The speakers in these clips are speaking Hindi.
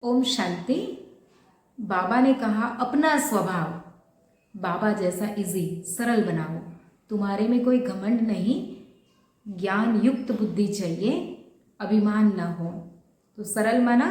ओम शांति। बाबा ने कहा अपना स्वभाव बाबा जैसा इजी सरल बनाओ। तुम्हारे में कोई घमंड नहीं, ज्ञान युक्त बुद्धि चाहिए, अभिमान न हो। तो सरल माना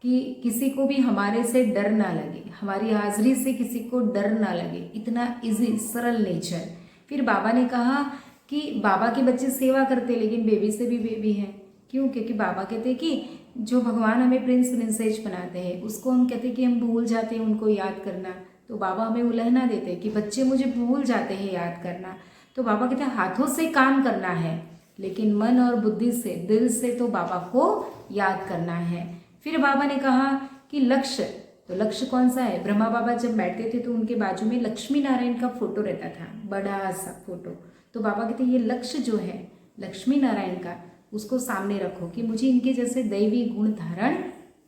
कि किसी को भी हमारे से डर ना लगे, हमारी हाजिरी से किसी को डर ना लगे, इतना इजी सरल नेचर। फिर बाबा ने कहा कि बाबा के बच्चे सेवा करते लेकिन बेबी से भी बेबी हैं। क्यों? क्योंकि बाबा कहते हैं कि जो भगवान हमें प्रिंस प्रिंसेस बनाते हैं उसको हम कहते हैं कि हम भूल जाते हैं उनको याद करना। तो बाबा हमें उलहना देते हैं कि बच्चे मुझे भूल जाते हैं याद करना। तो बाबा कहते हैं हाथों से काम करना है लेकिन मन और बुद्धि से, दिल से तो बाबा को याद करना है। फिर बाबा ने कहा कि लक्ष्य, तो लक्ष्य कौन सा है? ब्रह्मा बाबा जब बैठते थे तो उनके बाजू में लक्ष्मी नारायण का फोटो रहता था, बड़ा सा फोटो। तो बाबा कहते हैं ये लक्ष्य जो है लक्ष्मी नारायण का, उसको सामने रखो कि मुझे इनके जैसे दैवी गुण धारण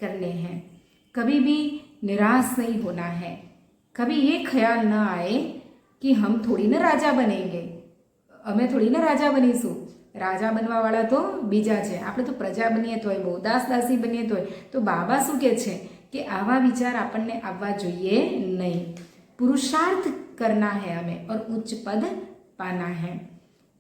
करने हैं। कभी भी निराश नहीं होना है। कभी ये ख्याल ना आए कि हम थोड़ी ना राजा बनेंगे, અમે થોડી ના રાજા બનીશું, રાજા બનવાવાળા તો બીજા છે, આપણે તો પ્રજા બનીએ તોય, બહુ દાસ દાસી બનીએ તોય। તો બાબા શું કહે છે કે આવા વિચાર આપણને આવવા જોઈએ નહીં। પુરુષાર્થ करना है हमें और उच्च पद पाना है।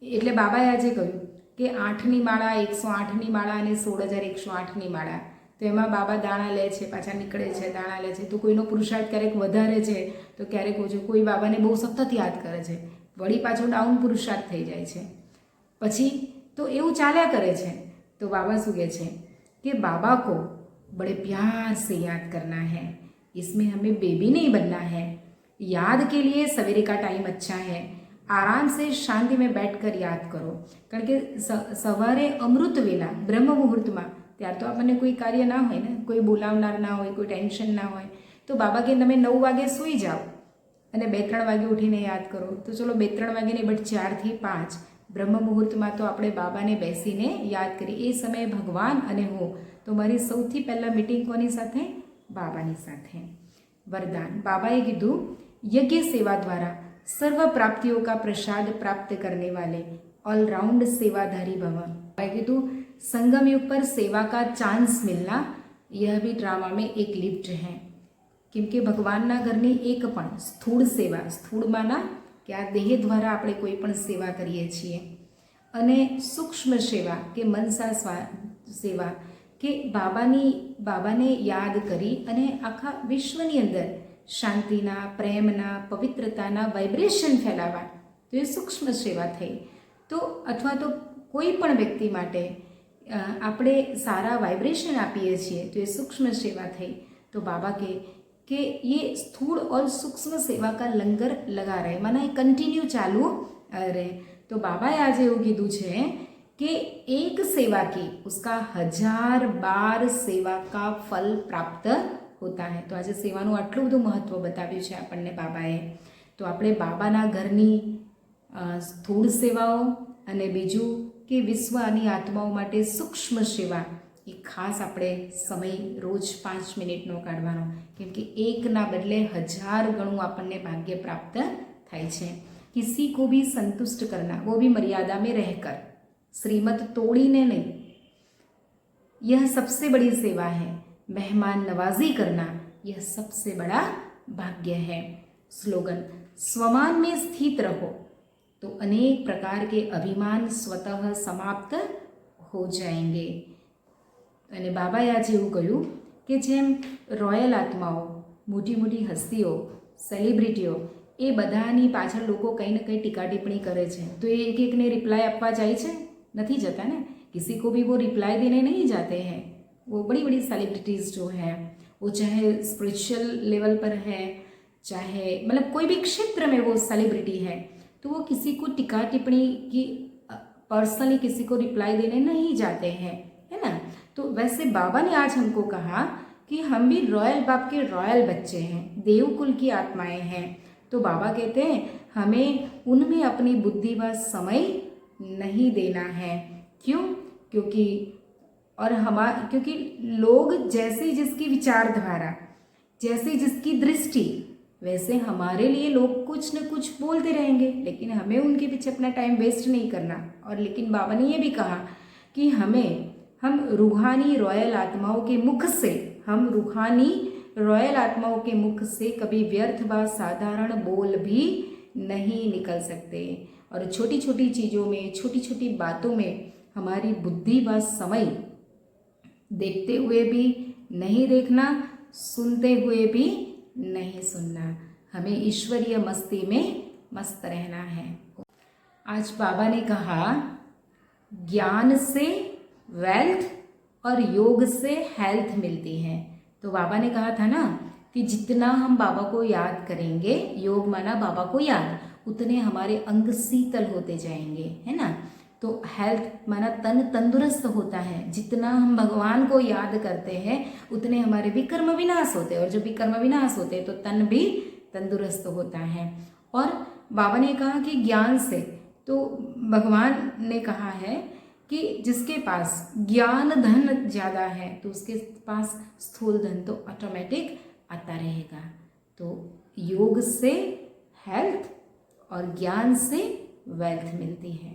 એટલે બાબાએ આજે કહ્યું કે 8ની માળા, 108ની માળા અને 16,108ની માળા, તો એમાં બાબા દાણા લે છે, પાછા નીકળે છે, દાણા લે છે। તો કોઈનો પુરુષાર્થ ક્યારેક વધારે છે તો ક્યારેક ઓછો, કોઈ બાબાને બહુ સતત યાદ કરે છે, વળી પાછો ડાઉન પુરુષાર્થ થઈ જાય છે, પછી તો એવું ચાલ્યા કરે છે। તો બાબા શું કહે છે कि बाबा को बड़े प्यार से याद करना है, इसमें हमें बेबी नहीं बनना है। याद के लिए सवेरे का टाइम अच्छा है, आराम से शांति में बैठकर याद करो। कारण के सवारे अमृत वेला ब्रह्म मुहूर्त में त्यार तो आपने कोई कार्य ना हो, कोई बोलावनार ना हो, कोई टेन्शन ना हो। तो बाबा के तमे 9 वागे सूई जाओ અને 2-3 વાગે ઉઠીને યાદ કરો। તો ચલો 2-3 વાગે નહીં, બટ 4 થી 5 બ્રહ્મ મુહૂર્તમાં તો આપણે બાબાને બેસીને યાદ કરીએ। એ સમયે ભગવાન અને હું, તો મારી સૌથી પહેલાં મીટિંગ કોની સાથે? બાબાની સાથે। વરદાન બાબાએ કીધું यज्ञ सेवा द्वारा सर्व प्राप्तियों का प्रसाद प्राप्त करने वाले ऑलराउंड सेवाधारी भव। बाबाए कीधु संगम युग पर सेवा का चांस मिलना यह भी ड्रामा में एक लिफ्ट है। क्योंकि भगवानना घरनी एक पण स्थूल सेवा, स्थूळमाना कि आ देह द्वारा આપણે કોઈ પણ સેવા કરીએ છીએ, અને સૂક્ષ્મ સેવા કે મનસા સેવા કે બાબાને યાદ કરી અને આખા વિશ્વની અંદર શાંતિના, પ્રેમના, પવિત્રતાના વાઇબ્રેશન ફેલાવા, તો એ સૂક્ષ્મ સેવા થઈ। તો અથવા તો કોઈ પણ વ્યક્તિ માટે આપણે સારા વાઇબ્રેશન આપીએ છીએ તો એ સૂક્ષ્મ સેવા થઈ। તો બાબા કે ये स्थूल और सूक्ष्म सेवा का लंगर लगा रहे, माना ये कंटिन्यू चालू रहे। तो बाबाए आज એવું કીધું છે कि एक सेवा की उसका 1000 बार सेवा का फल प्राप्त होता है। तो आज सेवाનું આટલું બધું મહત્ત્વ બતાવ્યું છે આપણને બાબાએ। તો આપણે બાબાના ઘરની સ્થૂળ સેવાઓ અને બીજું કે વિશ્વ અને આત્માઓ માટે સૂક્ષ્મ સેવા, એ ખાસ આપણે સમય રોજ 5 મિનિટનો કાઢવાનો, કેમ કે એકના બદલે 1000 ગણું આપણને ભાગ્ય પ્રાપ્ત થાય છે। किसी को भी संतुष्ट करना, वो भी मर्यादा में रहकर, श्रीमत तोड़ीने नहीं, यह सबसे बड़ी सेवा है। मेहमान नवाजी करना यह सबसे बड़ा भाग्य है। स्लोगन स्वमान में स्थित रहो तो अनेक प्रकार के अभिमान स्वतः समाप्त हो जाएंगे। અને બાબાએ આજે એવું કહ્યું કે જેમ રોયલ આત્માઓ, મોટી મોટી હસ્તીઓ, સેલિબ્રિટીઓ, એ બધાની પાછળ લોકો કંઈ ને કંઈ ટીકા ટિપ્પણી કરે છે, તો એ એક એકને રિપ્લાય આપવા જાય છે? નથી જતા ને। किसी को भी वो रिप्लाई देने नहीं जाते हैं। वो बड़ी बड़ी सेलिब्रिटीज़ जो है, वो चाहे स्पिरिचुअल लेवल पर है, चाहे मतलब कोई भी क्षेत्र में वो सेलिब्रिटी है, तो वो किसी को टीका टिप्पणी की पर्सनली किसी को रिप्लाई देने नहीं जाते हैं, है ना। तो वैसे बाबा ने आज हमको कहा कि हम भी रॉयल बाप के रॉयल बच्चे हैं, देवकुल की आत्माएं हैं। तो बाबा कहते हैं हमें उनमें अपनी बुद्धि व समय नहीं देना है। क्यों? क्योंकि लोग जैसे जिसकी विचारधारा, जैसे जिसकी दृष्टि, वैसे हमारे लिए लोग कुछ न कुछ बोलते रहेंगे, लेकिन हमें उनके पीछे अपना टाइम वेस्ट नहीं करना। और लेकिन बाबा ने ये भी कहा कि हम रूहानी रॉयल आत्माओं के मुख से हम रूहानी रॉयल आत्माओं के मुख से कभी व्यर्थ व साधारण बोल भी नहीं निकल सकते। और छोटी छोटी चीज़ों में, छोटी छोटी बातों में हमारी बुद्धि व समय देखते हुए भी नहीं देखना, सुनते हुए भी नहीं सुनना। हमें ईश्वरीय मस्ती में मस्त रहना है। आज बाबा ने कहा ज्ञान से वेल्थ और योग से हेल्थ मिलती है। तो बाबा ने कहा था ना कि जितना हम बाबा को याद करेंगे, योग माना बाबा को याद, उतने हमारे अंग शीतल होते जाएंगे, है ना। तो हेल्थ माना तन तंदुरुस्त होता है। जितना हम भगवान को याद करते हैं उतने हमारे विकर्म विनाश होते हैं, और जब विकर्म विनाश होते हैं तो तन भी तंदुरुस्त होता है। और बाबा ने कहा कि ज्ञान से, तो भगवान ने कहा है कि जिसके पास ज्ञान धन ज़्यादा है तो उसके पास स्थूल धन तो ऑटोमेटिक आता रहेगा। तो योग से हेल्थ और ज्ञान से वेल्थ मिलती है।